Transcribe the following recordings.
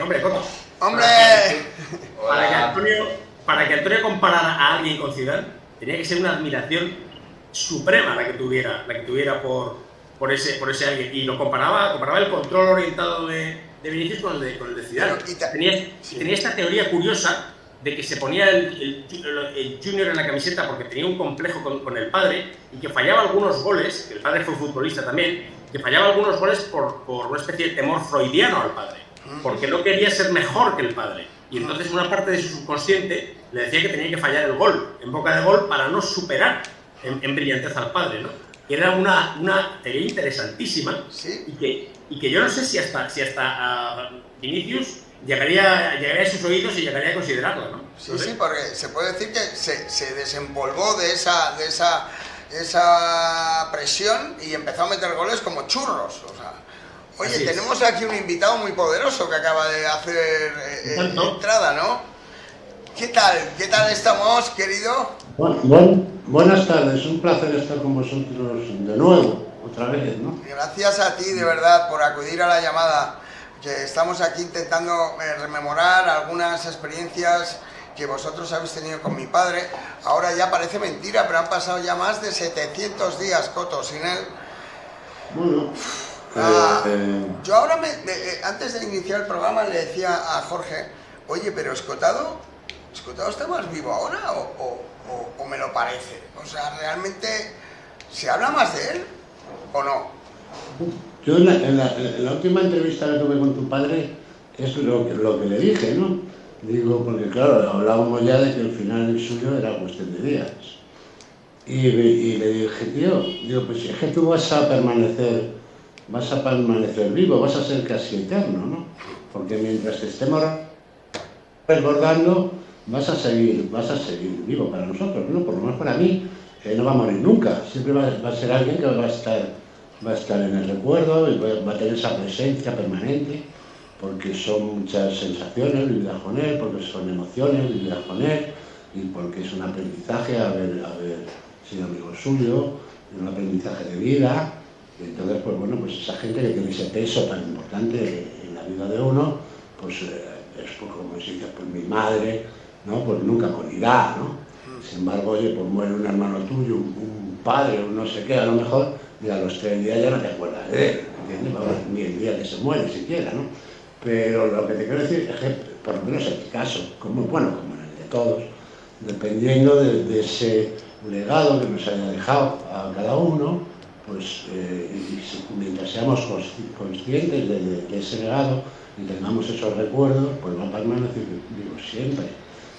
Hombre, Coto. ¡Hombre! Para que Antonio comparara a alguien con Zidane, tenía que ser una admiración suprema la que tuviera por ese alguien. Y lo comparaba el control orientado de Vinicius con el de Zidane. Tenía esta teoría curiosa de que se ponía el Junior en la camiseta porque tenía un complejo con el padre y que fallaba algunos goles, que el padre fue futbolista también, que fallaba algunos goles por una especie de temor freudiano al padre, porque no quería ser mejor que el padre. Y entonces una parte de su subconsciente le decía que tenía que fallar el gol, en boca de gol, para no superar en brillantez al padre, ¿no? Y era una teoría interesantísima. ¿Sí? y que yo no sé si hasta Vinicius llegaría a sus oídos y llegaría a considerarla, ¿no? Sí, sí, porque se puede decir que se desempolvó de esa presión y empezó a meter goles como churros. O sea, oye, tenemos aquí un invitado muy poderoso que acaba de hacer entrada, ¿no? ¿Qué tal estamos, querido? Buenas tardes, un placer estar con vosotros de nuevo, otra vez, ¿no? Gracias a ti, de verdad, por acudir a la llamada. Que estamos aquí intentando rememorar algunas experiencias que vosotros habéis tenido con mi padre. Ahora ya parece mentira, pero han pasado ya más de 700 días, Coto, sin él. Bueno, yo ahora, antes de iniciar el programa, le decía a Jorge, oye, pero ¿Escotado está más vivo ahora o me lo parece? O sea, ¿realmente se habla más de él o no? Yo en la última entrevista que tuve con tu padre es lo que le dije, ¿no? Digo, porque claro, hablábamos ya de que el final suyo era cuestión de días. Y le dije, tío, digo, pues si es que tú vas a permanecer vivo, vas a ser casi eterno, ¿no? Porque mientras te estemos recordando, vas a seguir vivo para nosotros, ¿no? Por lo menos para mí, no va a morir nunca. Siempre va a ser alguien que va a estar en el recuerdo y va a tener esa presencia permanente, porque son muchas sensaciones vividas con él, porque son emociones vividas con él, y porque es un aprendizaje haber sido amigo suyo, un aprendizaje de vida. Y entonces, pues bueno, pues esa gente que tiene ese peso tan importante en la vida de uno, pues es como se dice, pues mi madre, ¿no? Pues nunca morirá, ¿no? Sin embargo, oye, pues muere un hermano tuyo, un padre, un no sé qué, a lo mejor, y a los 3 días ya no te acuerdas de él, ¿entiendes? Ni el día que se muere siquiera, ¿no? Pero lo que te quiero decir es que, por lo menos en mi caso, como en el de todos, dependiendo de ese legado que nos haya dejado a cada uno, pues mientras seamos conscientes de ese legado y tengamos esos recuerdos, pues va a permanecer vivo siempre.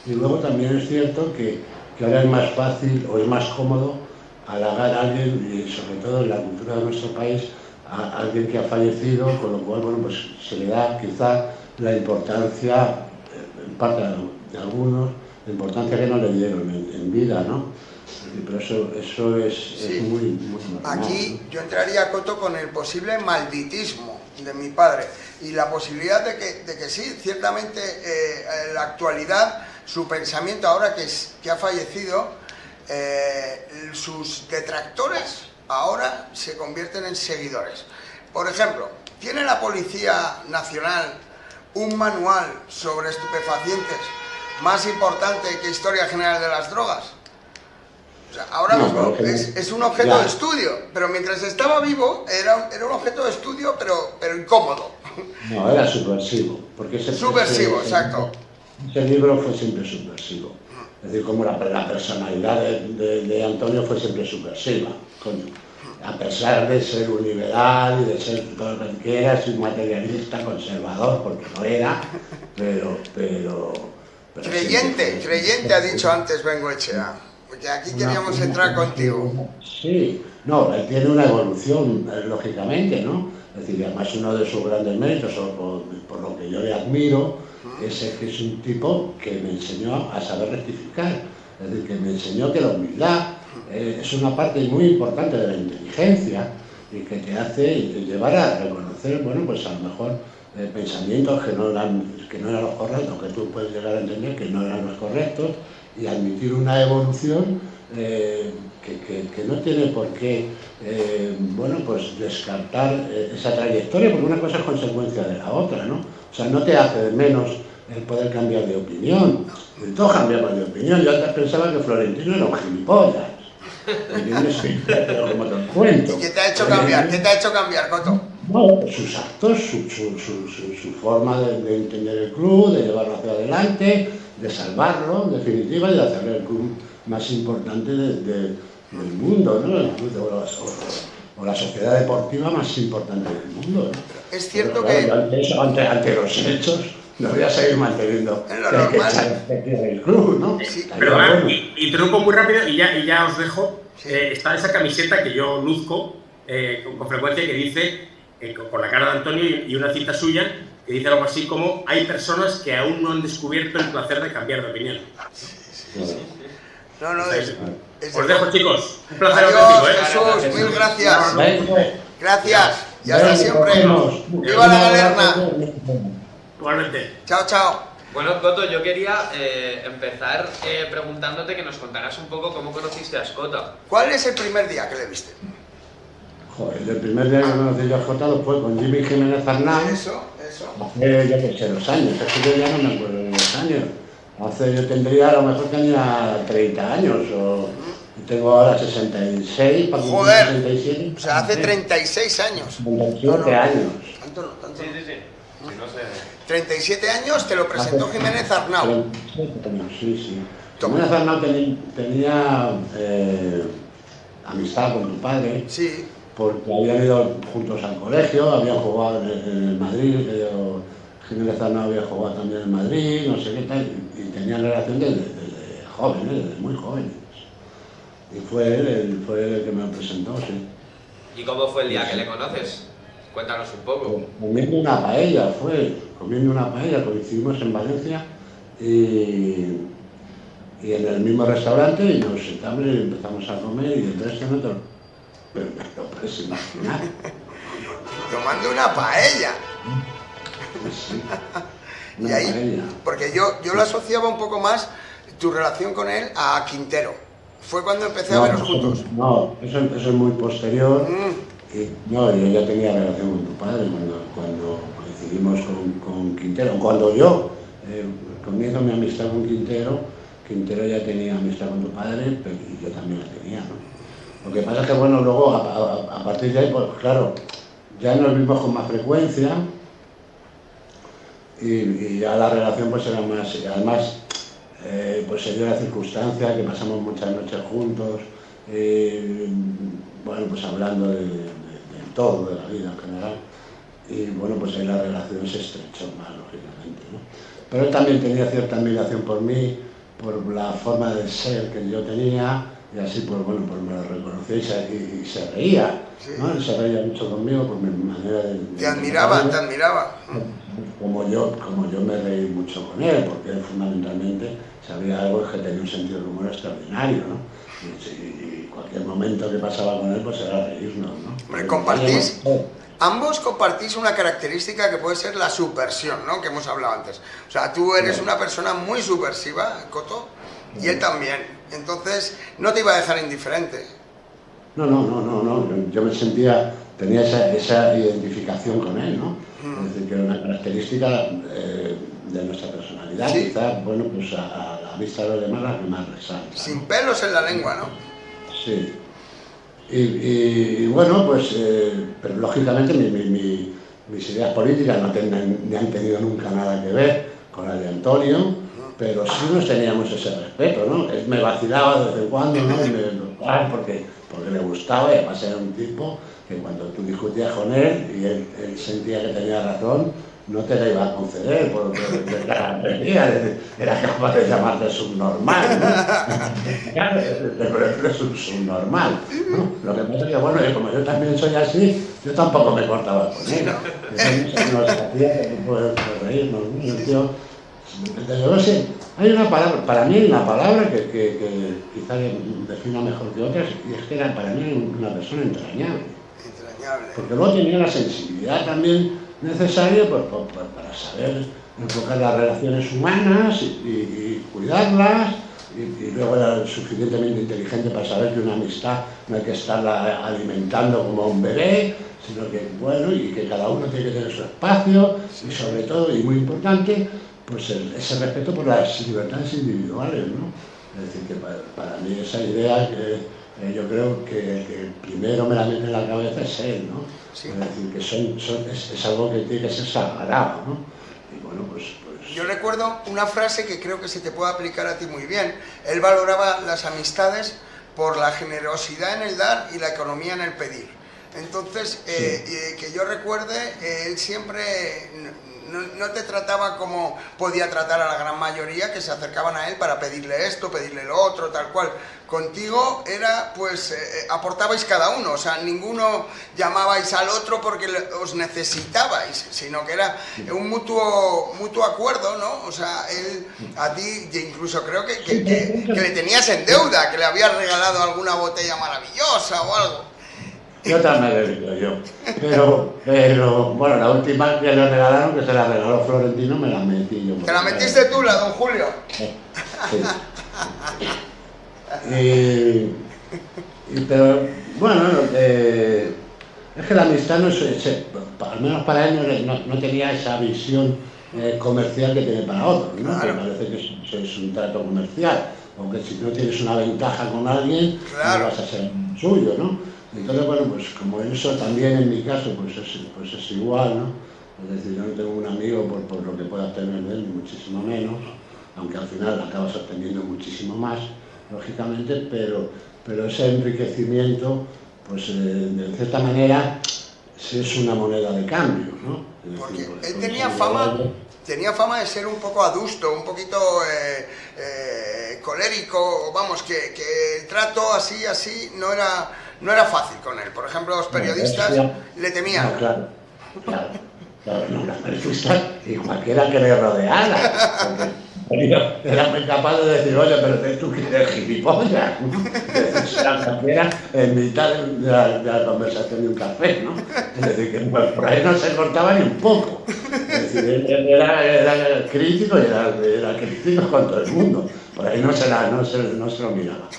Y luego también es cierto que ahora es más fácil o es más cómodo halagar a alguien, y sobre todo en la cultura de nuestro país, a alguien que ha fallecido, con lo cual, bueno, pues se le da quizá la importancia, en parte de algunos, la importancia que no le dieron en vida, ¿no? Pero eso es muy normal. Aquí yo entraría, Coto, con el posible malditismo de mi padre y la posibilidad de que sí, ciertamente en la actualidad, su pensamiento ahora que ha fallecido, sus detractores ahora se convierten en seguidores. Por ejemplo, ¿tiene la Policía Nacional un manual sobre estupefacientes más importante que Historia General de las Drogas? O sea, ahora mismo es un objeto de estudio, pero mientras estaba vivo era un objeto de estudio, pero incómodo. No, era subversivo. Subversivo, exacto. Ese libro fue siempre subversivo. Es decir, como la personalidad de Antonio fue siempre subversiva. A pesar de ser un liberal y de ser todo lo que era, un materialista, conservador, porque no era, pero creyente ha dicho antes Bengoechea. Porque aquí queríamos entrar contigo. Sí, no, él tiene una evolución, lógicamente, ¿no? Es decir, además uno de sus grandes méritos, por lo que yo le admiro, es que es un tipo que me enseñó a saber rectificar. Es decir, que me enseñó que la humildad es una parte muy importante de la inteligencia y que te hace llevar a reconocer, bueno, pues a lo mejor pensamientos que no eran los correctos, que tú puedes llegar a entender que no eran los correctos, y admitir una evolución que no tiene por qué, bueno, pues descartar esa trayectoria, porque una cosa es consecuencia de la otra, ¿no? O sea, no te hace de menos el poder cambiar de opinión. Y todos cambiamos de opinión. Yo antes pensaba que Florentino era un gilipollas. Pero como te cuento. ¿Qué te ha hecho cambiar? ¿Qué te ha hecho cambiar, Coto? No, sus actos, su forma de entender el club, de llevarlo hacia adelante, de salvarlo, en definitiva, y de hacerle el club más importante del mundo, ¿no? El club o la sociedad deportiva más importante del mundo, ¿no? Es cierto Pero, que... claro, ante los hechos, no voy a seguir manteniendo En lo normal. el club, ¿no? Sí. Perdona, interrumpo muy rápido y ya os dejo. Sí. Está esa camiseta que yo luzco con frecuencia que dice, con la cara de Antonio y una cita suya, que dice algo así como: hay personas que aún no han descubierto el placer de cambiar de opinión. No, Os dejo, chicos. Un placer Adiós, hablar contigo, Jesús, mil gracias. Venga. Gracias. Y hasta siempre. Nos vemos. ¡Viva la galerna! Igualmente. Chao, chao. Bueno, Coto, yo quería empezar preguntándote que nos contaras un poco cómo conociste a Escota. ¿Cuál es el primer día que le viste? Joder, el primer día que conocí yo a Jota fue con Jimmy Jiménez Arnau. Eso. Hace, yo qué sé, 2 años, es que yo ya no me acuerdo de los años. Yo tendría, a lo mejor tenía 30 años, o tengo ahora 66, para cumplir Joder. 67. O sea, hace 36 años. 37 años. Tanto no, tanto no. Sí. Si no sé. 37 años te lo presentó Jiménez Arnau. 37 años, sí. Toma. Jiménez Arnau tenía amistad con tu padre. Sí. Porque habían ido juntos al colegio, habían jugado en el Madrid, Jiménez Arnau había jugado también en Madrid, no sé qué tal, y tenían relación desde jóvenes, desde muy jóvenes. Y fue él el que me lo presentó, sí. ¿Y cómo fue el día que le conoces? Cuéntanos un poco. Comiendo una paella, coincidimos en Valencia y en el mismo restaurante, y nos sentamos y empezamos a comer, y el resto no te lo puedes imaginar. Tomando una paella. Sí, Y una ahí, paella. porque yo lo asociaba un poco más, tu relación con él, a Quintero. Fue cuando empecé a verlos juntos. No, eso es muy posterior. Mm. No, yo ya tenía relación con tu padre cuando coincidimos con Quintero. Cuando yo comienzo mi amistad con Quintero ya tenía amistad con tu padre, pero yo también la tenía, ¿no? Lo que pasa es que, bueno, luego a partir de ahí, pues claro, ya nos vimos con más frecuencia y ya la relación pues era más, y además pues se dio la circunstancia que pasamos muchas noches juntos, bueno, pues hablando de todo, de la vida en general, y bueno, pues ahí la relación se estrechó más, lógicamente, ¿no? Pero él también tenía cierta admiración por mí, por la forma de ser que yo tenía, y así pues bueno, pues me lo reconocía y se reía, ¿no? Él se reía mucho conmigo por mi manera de... Te admiraba. Como yo me reí mucho con él, porque él fundamentalmente sabía algo que tenía un sentido del humor extraordinario, ¿no? Y cualquier momento que pasaba con él pues era reírnos, ¿no? Hombre, ambos compartís una característica que puede ser la subversión, ¿no? Que hemos hablado antes. O sea, tú eres una persona muy subversiva, Coto, y él también. Entonces, no te iba a dejar indiferente. No. Yo me sentía, tenía esa identificación con él, ¿no? Es decir, que era una característica de nuestra personalidad, Sí. quizás, bueno, pues a la vista de los demás la que más resalta, Sin ¿no? pelos en la lengua, ¿no? Sí. Y bueno, pues, pero lógicamente mis ideas políticas ni han tenido nunca nada que ver con las de Antonio, pero sí nos teníamos ese respeto, ¿no? Él me vacilaba de vez en cuando, ¿no? Porque le gustaba, y además era un tipo que cuando tú discutías con él y él sentía que tenía razón, no te la iba a conceder, porque era capaz de llamarte subnormal, ¿no? Claro, es un subnormal, ¿no? Lo que pasa es que, bueno, como yo también soy así, yo tampoco me cortaba con él, ¿no? Eso nos hacía poder reírnos, ¿no? El tío, yo no sé, hay una palabra, para mí hay una palabra que quizá defina mejor que otras, y es que era para mí una persona entrañable. Porque luego tenía la sensibilidad también necesaria para saber enfocar las relaciones humanas y cuidarlas, y luego era suficientemente inteligente para saber que una amistad no hay que estarla alimentando como un bebé, sino que, bueno, y que cada uno tiene que tener su espacio, y sobre todo, y muy importante, pues ese respeto por las libertades individuales, ¿no? Es decir, que para mí esa idea que yo creo que primero me la mete en la cabeza es él, ¿no? Sí. Es decir, que es algo que tiene que ser sagrado, ¿no? Y bueno, pues yo recuerdo una frase que creo que se te puede aplicar a ti muy bien. Él valoraba las amistades por la generosidad en el dar y la economía en el pedir. Entonces, que yo recuerde, él siempre no te trataba como podía tratar a la gran mayoría que se acercaban a él para pedirle esto, pedirle lo otro, tal cual. Contigo era, pues, aportabais cada uno, o sea, ninguno llamabais al otro porque os necesitabais, sino que era un mutuo acuerdo, ¿no? O sea, él a ti, incluso creo que le tenías en deuda, que le habías regalado alguna botella maravillosa o algo. Yo también lo he visto yo. Pero, bueno, la última que le regalaron, que se la regaló Florentino, me la metí yo. ¿Te la metiste tú, la don Julio? Sí. Pero, bueno, es que la amistad, al menos para él, no tenía esa visión comercial que tiene para otros, ¿no? Claro. Que parece que es un trato comercial, aunque si no tienes una ventaja con alguien, claro, no vas a ser suyo, ¿no? Entonces, bueno, pues como eso también en mi caso, pues es igual, ¿no? Es decir, yo no tengo un amigo por lo que pueda tener de él, ni muchísimo menos, aunque al final acabas obteniendo muchísimo más, lógicamente, pero ese enriquecimiento, pues de cierta manera, sí es una moneda de cambio, ¿no? Porque él tenía fama de ser un poco adusto, un poquito colérico, vamos, que el trato así no era fácil con él. Por ejemplo, los periodistas le temían. No, claro, no, los periodistas y cualquiera que le rodeara, porque era muy capaz de decir, oye, pero tú que eres gilipollas, ¿no? Cualquiera en mitad de la conversación de un café, ¿no? Es decir, que pues, por ahí no se cortaba ni un poco. Es decir, él era crítico y era crítico con todo el mundo. Por ahí no se lo miraba.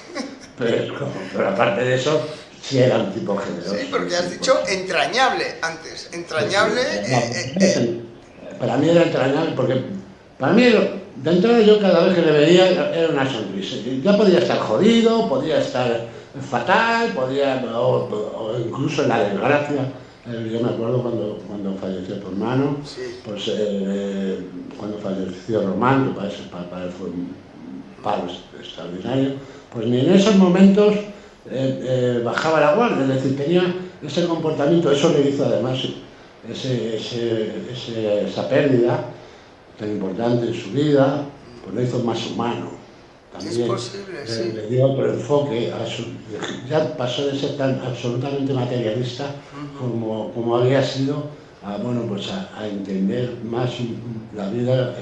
Pero aparte de eso, sí era un tipo generoso. Sí, porque has dicho entrañable antes. Entrañable. Para mí era entrañable porque para mí, de entrada, yo cada vez que le veía era una sonrisa. Ya podía estar jodido, podía estar fatal, o incluso en la desgracia. Yo me acuerdo cuando falleció tu hermano, sí. Pues cuando falleció Román, que para él fue un palo extraordinario, pues ni en esos momentos bajaba la guardia, es decir, tenía ese comportamiento, eso le hizo además esa pérdida tan importante en su vida, pues lo hizo más humano. También es posible, sí. Le dio otro enfoque, ya pasó de ser tan absolutamente materialista como había sido, a entender más la vida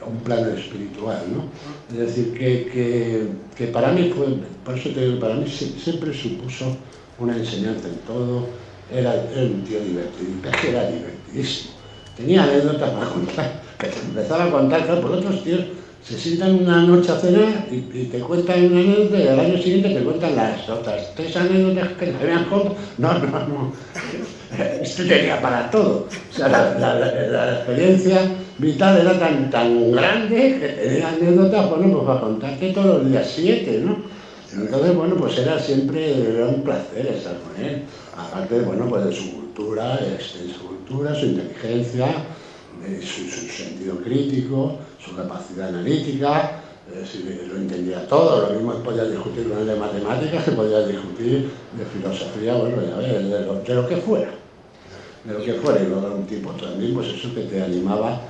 a un plano espiritual, ¿no? Es decir, que para mí fue, por eso te digo, para mí siempre supuso una enseñanza en todo, era un tío divertido, que era divertidísimo. Tenía anécdotas para contar, que te empezaba a contar, claro, por otros tíos se sientan una noche a cenar y te cuentan una anécdota y al año siguiente te cuentan las otras 3 anécdotas que te habían contado. No. Este tenía para todo. O sea, la experiencia vital era tan grande que tenía anécdotas, pues para contarte todos los días 7, ¿no? Entonces, pues era un placer estar con él. Aparte, pues de su cultura, su inteligencia, su sentido crítico, su capacidad analítica, lo entendía todo. Lo mismo podía discutir con él de matemáticas que podía discutir de filosofía, de lo que fuera. Y luego era un tipo también, pues eso que te animaba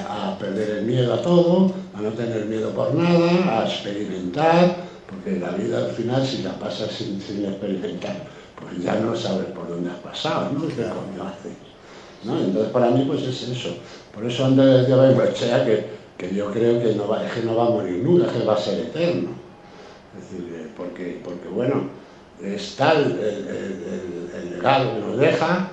a perder el miedo a todo, a no tener miedo por nada, a experimentar, porque la vida al final, si la pasas sin experimentar, pues ya no sabes por dónde has pasado, ¿no? ¿Qué coño haces? ¿No? Entonces para mí pues es eso. Por eso antes decía Bengoechea que yo creo que no va a morir nunca, que va a ser eterno. Es decir, porque bueno, es tal el legado que nos deja,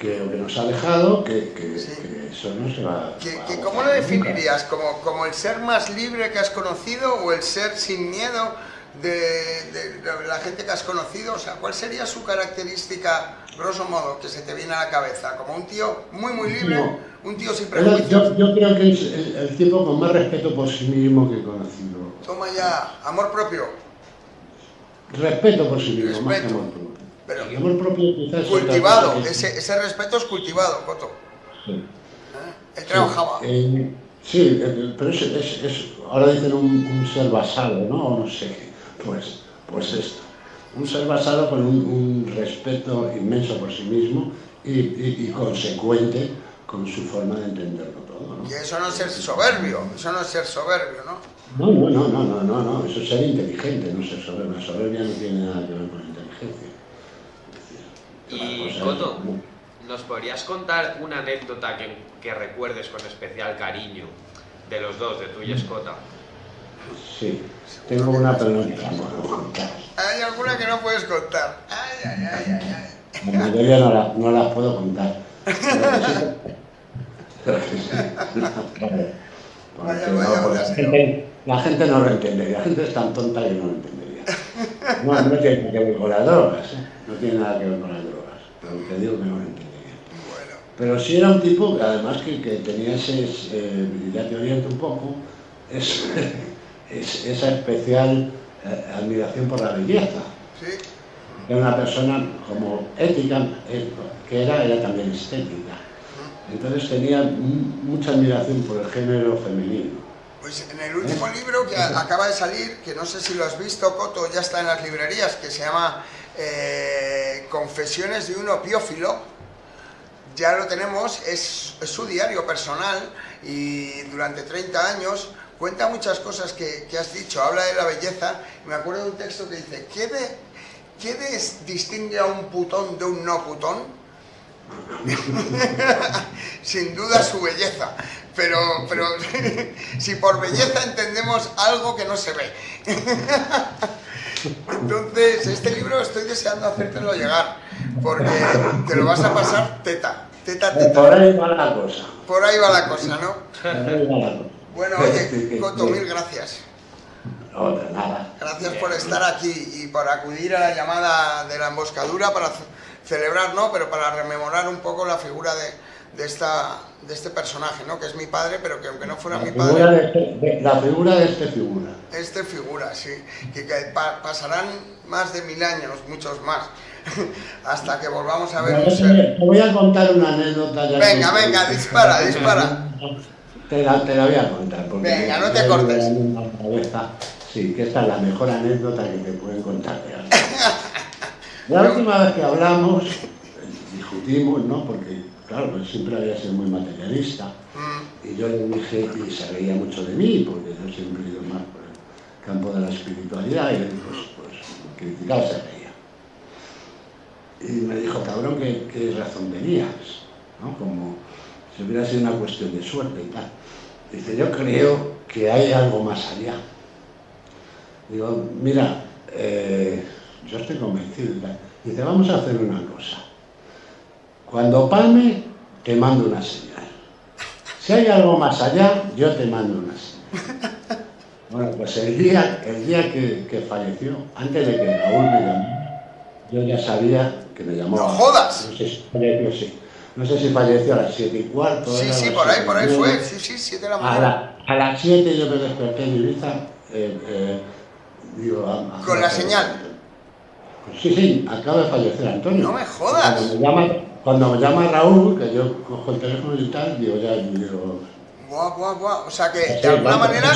lo que nos ha dejado, que Sí. eso no se va ¿Cómo lo definirías? ¿Como el ser más libre que has conocido o el ser sin miedo de la gente que has conocido? O sea, ¿cuál sería su característica, grosso modo, que se te viene a la cabeza? ¿Como un tío muy libre? No. ¿Un tío sin prejuicios? Yo creo que es el tipo con más respeto por sí mismo que he conocido. Toma ya, amor propio. Respeto por sí mismo, más que Respeto. amor propio. Pero El amor propio quizás es otra cultivado, cosa que- ese respeto es cultivado, Coto. Sí. Él trabajaba. Sí, pero ahora dicen un ser basado, ¿no? O no sé qué. Pues esto. Un ser basado con un respeto inmenso por sí mismo y consecuente con su forma de entenderlo todo, ¿no? Y eso no es ser soberbio, ¿no? No, eso es ser inteligente, no ser soberbio. La soberbia no tiene nada que ver con la inteligencia. Y Coto, ¿nos podrías contar una anécdota que recuerdes con especial cariño de los dos, de tú y Escota? Sí, tengo una, pero no te la puedo contar. Hay alguna que no puedes contar. Ay. La mayoría no las puedo contar. Pero que sí. Claro. Porque la gente no lo entendería. La gente es tan tonta que no lo entendería. No tiene nada que ver con las drogas, ¿eh? No tiene nada que ver con las drogas. Pero te digo que no lo entendería. Bueno, Pero sí era un tipo, además que tenía ya te oriento un poco, esa especial admiración por la belleza. sí. Era una persona como ética, que era también estética. Entonces tenía mucha admiración por el género femenino. Pues en el último libro que acaba de salir, que no sé si lo has visto, Coto, ya está en las librerías, que se llama Confesiones de un opiófilo, ya lo tenemos, es su diario personal y durante 30 años cuenta muchas cosas que has dicho, habla de la belleza. Y me acuerdo de un texto que dice, ¿qué distingue a un putón de un no putón? Sin duda su belleza, pero si por belleza entendemos algo que no se ve. Entonces, este libro estoy deseando hacértelo llegar, porque te lo vas a pasar teta. Por ahí va la cosa. Por ahí va la cosa, ¿no? Por ahí va la cosa. Bueno, oye, Coto, mil gracias. No, de nada. Gracias por estar aquí y por acudir a la llamada de la emboscadura para celebrar, ¿no? Pero para rememorar un poco la figura de este personaje, ¿no? Que es mi padre, pero que aunque no fuera mi padre... La figura de este figura. Este figura, sí. Que pasarán más de 1000 años, muchos más, hasta que volvamos a ver un ser. Te voy a contar una anécdota. Ya Venga, dispara. Te la voy a contar. Venga, no te cortes. Sí, que esta es la mejor anécdota que te pueden contar. La última vez que hablamos, discutimos, ¿no? Porque, claro, pues siempre había sido muy materialista. Y yo le dije, y se reía mucho de mí, porque yo siempre he ido más por el campo de la espiritualidad, y él, pues criticaba, se reía. Y me dijo, cabrón, ¿qué razón tenías? ¿No? Como si hubiera sido una cuestión de suerte y tal. Dice, yo creo que hay algo más allá. Digo, mira, yo estoy convencido y tal. Dice, vamos a hacer una cosa. Cuando palme, te mando una señal. Si hay algo más allá, yo te mando una señal. Bueno, pues el día que falleció, antes de que Raúl me llamara, yo ya sabía que me llamó. ¡No jodas! No sé si falleció, sí. No sé si falleció a las 7:15. Sí, por ahí fue. Sí, 7 de la mañana. A las 7 yo me desperté en Ibiza. Con la señal. Pues sí, acaba de fallecer Antonio. No me jodas. Cuando me llama Raúl, que yo cojo el teléfono y tal, digo. Buah. O sea que de alguna manera.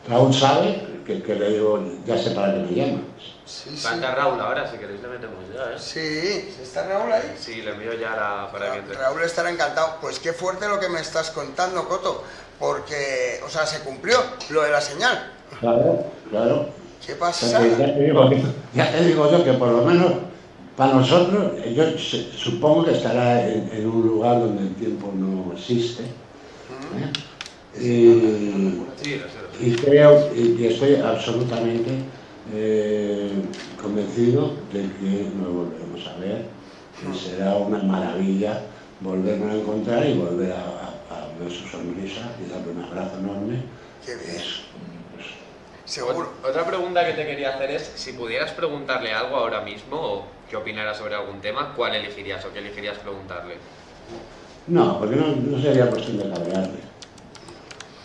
Raúl sabe que le digo, ya sé para qué me llamas. Sí. Falta Raúl ahora, si queréis le metemos ya, ¿eh? Sí, ¿está Raúl ahí? Sí, le envío ya para que entre. Raúl estará encantado. Pues qué fuerte lo que me estás contando, Coto, porque, o sea, se cumplió lo de la señal. Claro. ¿Qué pasa? Ya te digo yo que por lo menos para nosotros, yo supongo que estará en un lugar donde el tiempo no existe. Y creo, y estoy absolutamente convencido de que nos volveremos a ver que será una maravilla volvernos a encontrar y volver a ver su sonrisa y darle un abrazo enorme. Qué bien. Pues, Seguro. Otra pregunta que te quería hacer es, si pudieras preguntarle algo ahora mismo o que opinara sobre algún tema, ¿cuál elegirías o qué elegirías preguntarle? no, porque no sería cuestión de cabrearle.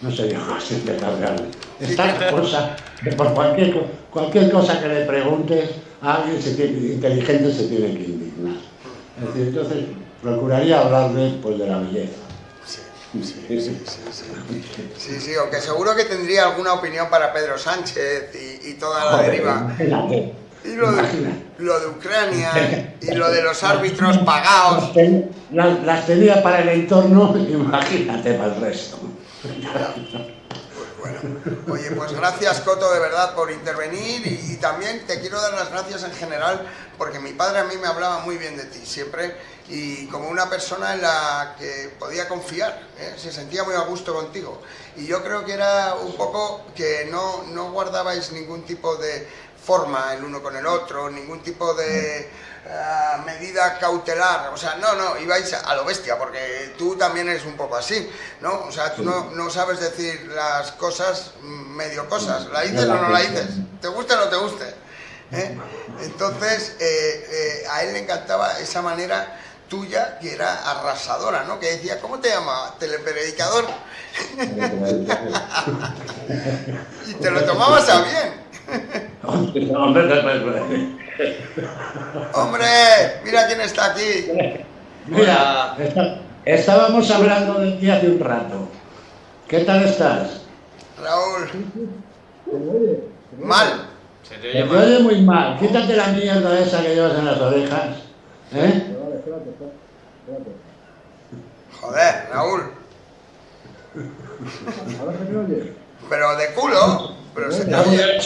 No sería cuestión de cabrearle. Esta cosa, que por cualquier cosa que le preguntes, alguien inteligente se tiene que indignar. Es decir, entonces procuraría hablarle pues, de la belleza. Sí, aunque seguro que tendría alguna opinión para Pedro Sánchez y toda la deriva. Y lo de Ucrania y lo de los árbitros pagados. Las tenía para el entorno, imagínate para el resto. Pues bueno, oye, pues gracias Coto de verdad por intervenir y también te quiero dar las gracias en general porque mi padre a mí me hablaba muy bien de ti siempre y como una persona en la que podía confiar, se sentía muy a gusto contigo y yo creo que era un poco que no guardabais ningún tipo de forma el uno con el otro, ningún tipo de medida cautelar, o sea, no, ibais a lo bestia, porque tú también eres un poco así, ¿no? O sea, tú no sabes decir las cosas, medio cosas, ¿la dices o no la dices? ¿Te guste o no te guste? Entonces, a él le encantaba esa manera tuya, que era arrasadora, ¿no? Que decía, ¿cómo te llama? Telepredicador. Y te lo tomabas a bien. Hombre, mira quién está aquí. Mira, estábamos hablando de ti hace un rato. ¿Qué tal estás? Raúl. Mal. Se te Te oye mal. oye muy mal. Quítate la mierda esa que llevas en las orejas. Joder, Raúl. Pero de culo. Pero se te oye.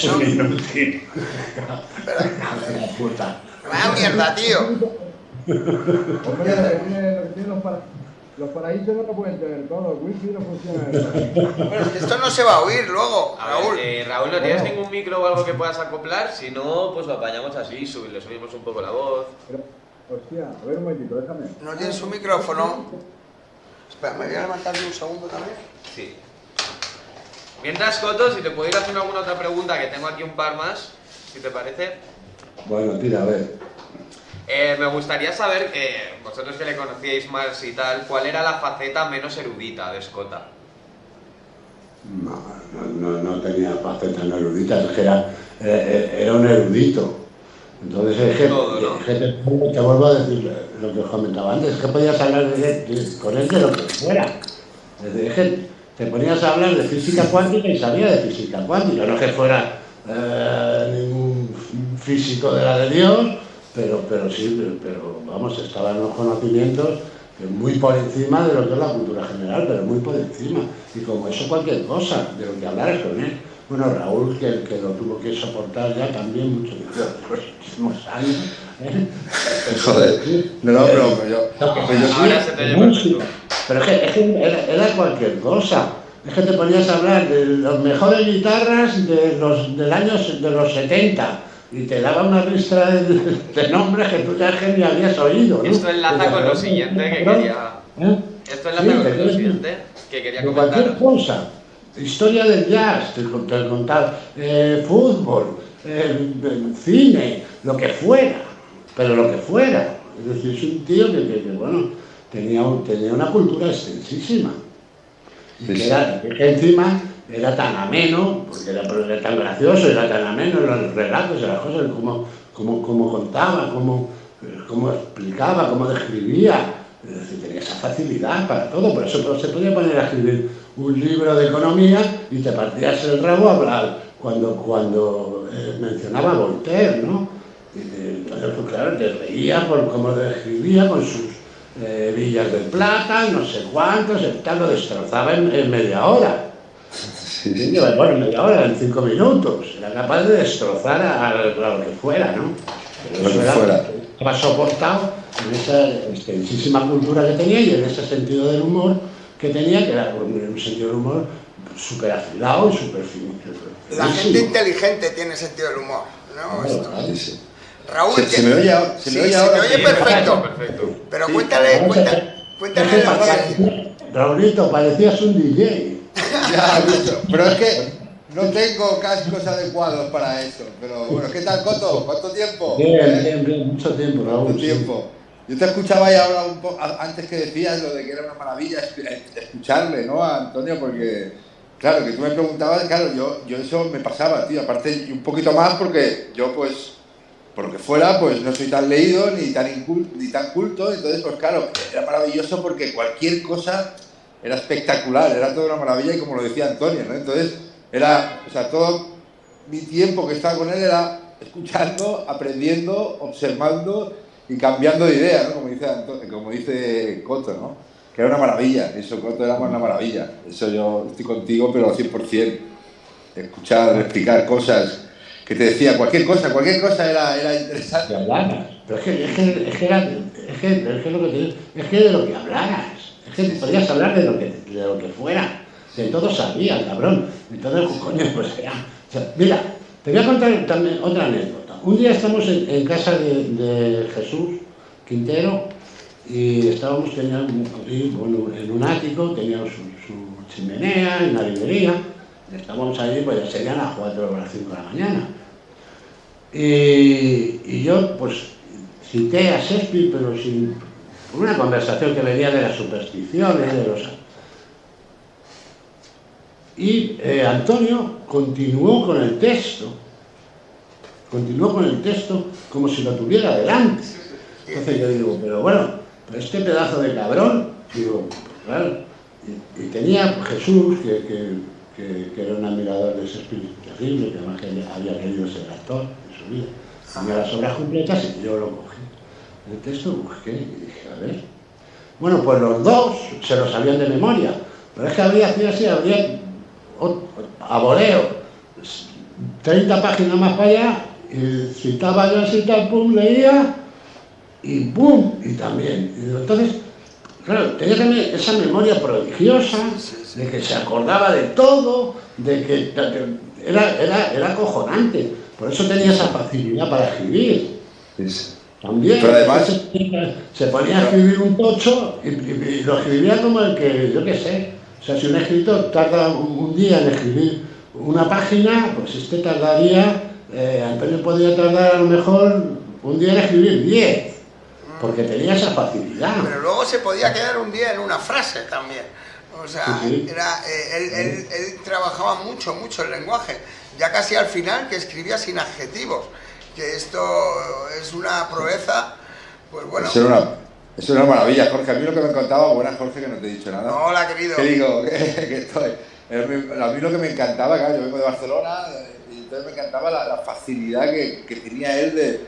Vaya mierda, tío. Los paraísos no lo pueden tener todos, el wifi no funciona. Bueno, es que esto no se va a oír luego, A Raúl. ver, Raúl, ¿no tienes ningún micro o algo que puedas acoplar? Si no, pues lo apañamos así, le subimos un poco la voz. Pero, hostia, a ver un momentito, déjame. ¿No tienes un micrófono? Espera, me voy a levantar de un segundo también. Sí. Mientras, Coto, si te puedo ir haciendo alguna otra pregunta, que tengo aquí un par más, si te parece. Bueno, tira, a ver. Me gustaría saber, vosotros que le conocíais más y tal, ¿cuál era la faceta menos erudita de Escota? No tenía faceta no erudita, es que era un erudito. Entonces es que, Todo, ¿no? es que te vuelvo a decir lo que os comentaba antes, es que podías hablar con él de lo que fuera. Es que te ponías a hablar de física cuántica y sabía de física cuántica, no que fuera ningún físico de la de Dios, pero vamos, estaban los conocimientos muy por encima de lo que es la cultura general, pero muy por encima. Y como eso cualquier cosa, de lo que hablaras con él. Bueno, Raúl, que lo tuvo que soportar ya también muchos años. Joder, no, pero yo Ahora se te oye perfecto. Pero es que era cualquier cosa. Es que te ponías a hablar de las mejores guitarras de los 70 y te daba una lista de nombres que tú ya ni habías oído, ¿no? Esto enlaza con lo siguiente que quería... Esto enlaza con lo siguiente que quería cualquier comentar. cosa. Historia del jazz, te contaba, fútbol, cine, lo que fuera, pero lo que fuera. Es decir, es un tío que bueno, tenía una cultura extensísima. Y que encima era tan ameno, porque era tan gracioso, era tan ameno en los relatos y las cosas, como contaba, cómo explicaba, cómo describía. Es decir, tenía esa facilidad para todo, por eso se podía poner a escribir un libro de economía y te partías el rabo a hablar cuando mencionaba a Voltaire, ¿no? Entonces, pues claro, te reía por cómo lo describía con sus villas de plata, no sé cuántos, tal, lo destrozaba en media hora. Sí. Bueno, media hora, en 5 minutos. Era capaz de destrozar a lo que fuera, ¿no? Pero eso estaba soportado en esa extensísima cultura que tenía y en ese sentido del humor que tenía, que era un sentido del humor súper afilado y súper fino. La gente inteligente tiene sentido del humor, ¿no? Claro, Sí. Raúl, ¿Se me oye ahora? sí, se te oye Sí, perfecto. perfecto. Pero Sí. cuéntale Es la que audiencia. Raulito, parecías un DJ. Ya, Lucho, pero es que no tengo cascos adecuados para eso. Pero bueno, ¿qué tal, Coto? ¿Cuánto tiempo? Bien, mucho tiempo, Raúl. ¿Cuánto tiempo? Yo te escuchaba ahí ahora un poco, antes que decías lo de que era una maravilla escucharle, ¿no? A Antonio, porque, claro, que tú me preguntabas, claro, yo eso me pasaba, tío. Aparte, y un poquito más porque yo, pues, por lo que fuera, pues no soy tan leído ni tan culto. Entonces, pues claro, era maravilloso porque cualquier cosa era espectacular, era toda una maravilla y como lo decía Antonio, ¿no? Entonces, era, o sea, todo mi tiempo que estaba con él era escuchando, aprendiendo, observando y cambiando de idea, ¿no? Como dice Coto, ¿no? Que era una maravilla, eso, Coto, era una maravilla. Eso yo estoy contigo, pero al 100%. Escuchar, explicar cosas, que te decía cualquier cosa era interesante. Que hablaras. Pero es que lo que te digo, es que de lo que hablaras. Es que podías hablar de lo que fuera. De todo sabía, cabrón. Entonces, coño, pues ya. O sea, mira, te voy a contar también otra anécdota. Un día estamos en casa de Jesús Quintero y estábamos, bueno, en un ático, teníamos su chimenea y una librería. Estábamos allí, pues ya serían las 4 o las 5 de la mañana. Y yo, pues, cité a Shakespeare, pero sin una conversación que venía de las supersticiones, de los... Y Antonio continuó con el texto como si lo tuviera delante. Entonces yo digo, pero bueno, este pedazo de cabrón, digo, claro, y tenía Jesús, que era un admirador de Shakespeare terrible, que además que había querido ser actor en su vida. Tenía las obras completas y yo lo cogí. El texto busqué y dije, a ver. Bueno, pues los dos se lo sabían de memoria, pero es que habría a voleo, 30 páginas más para allá, y citaba yo así, tal, pum, leía, y pum, y también. Y entonces, claro, tenía también esa memoria prodigiosa, de que se acordaba de todo, de que era acojonante. Por eso tenía esa facilidad para escribir. También. Pero además, se ponía a escribir un tocho y lo escribía como el que, yo qué sé. O sea, si un escritor tarda un día en escribir una página, pues este tardaría, Antonio podría tardar a lo mejor un día en escribir 10, porque tenía esa facilidad. Pero luego se podía quedar un día en una frase también. O sea, Sí. él trabajaba mucho el lenguaje. Ya casi al final que escribía sin adjetivos. Que esto es una proeza, pues bueno. Eso era una maravilla, Jorge. A mí lo que me encantaba, buenas Jorge, que no te he dicho nada. Hola, querido. ¿Qué digo? Que estoy. A mí lo que me encantaba, claro, yo vengo de Barcelona, y entonces me encantaba la facilidad que tenía él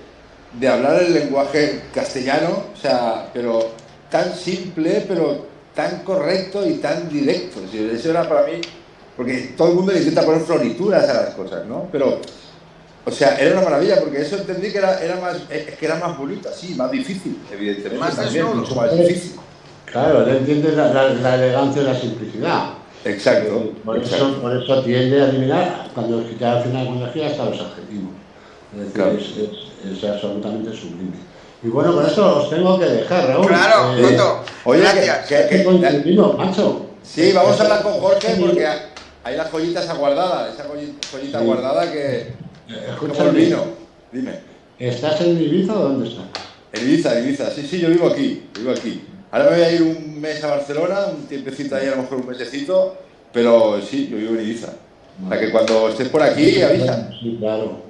de hablar el lenguaje castellano, o sea, pero tan simple, pero tan correcto y tan directo. O sea, eso era para mí, porque todo el mundo le intenta poner florituras a las cosas, ¿no? Pero, o sea, era una maravilla, porque eso entendí que era más bonito, así, más difícil, evidentemente, Más también, desnudo. mucho más difícil. Claro, él entiende la elegancia y la simplicidad. Exacto. Por eso tiende a eliminar, cuando ya al final cuando escribe, hasta los adjetivos. Es decir, Claro. es absolutamente sublime. Y bueno, con esto os tengo que dejar, Raúl. Claro, Coto. Oye, Gracias. Que coincidimos, macho. Sí, vamos a hablar con Jorge porque hay las joyitas guardadas, esa joyita Sí. guardada que como Escúchame, el vino. Dime. ¿estás en Ibiza o dónde estás? En Ibiza. Sí, yo vivo aquí. Ahora me voy a ir un mes a Barcelona, un tiempecito ahí, a lo mejor un mesecito, pero sí, yo vivo en Ibiza. O sea que cuando estés por aquí, avisa. Sí, claro.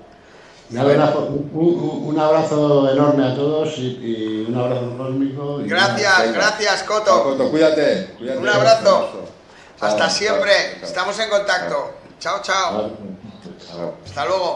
Un abrazo enorme a todos y un abrazo cósmico. Y Gracias, Venga. gracias, Coto. Coto, cuídate. Un abrazo. Chao, Hasta siempre. chao. Estamos en contacto. Chao, chao. nada. Chao. Hasta luego.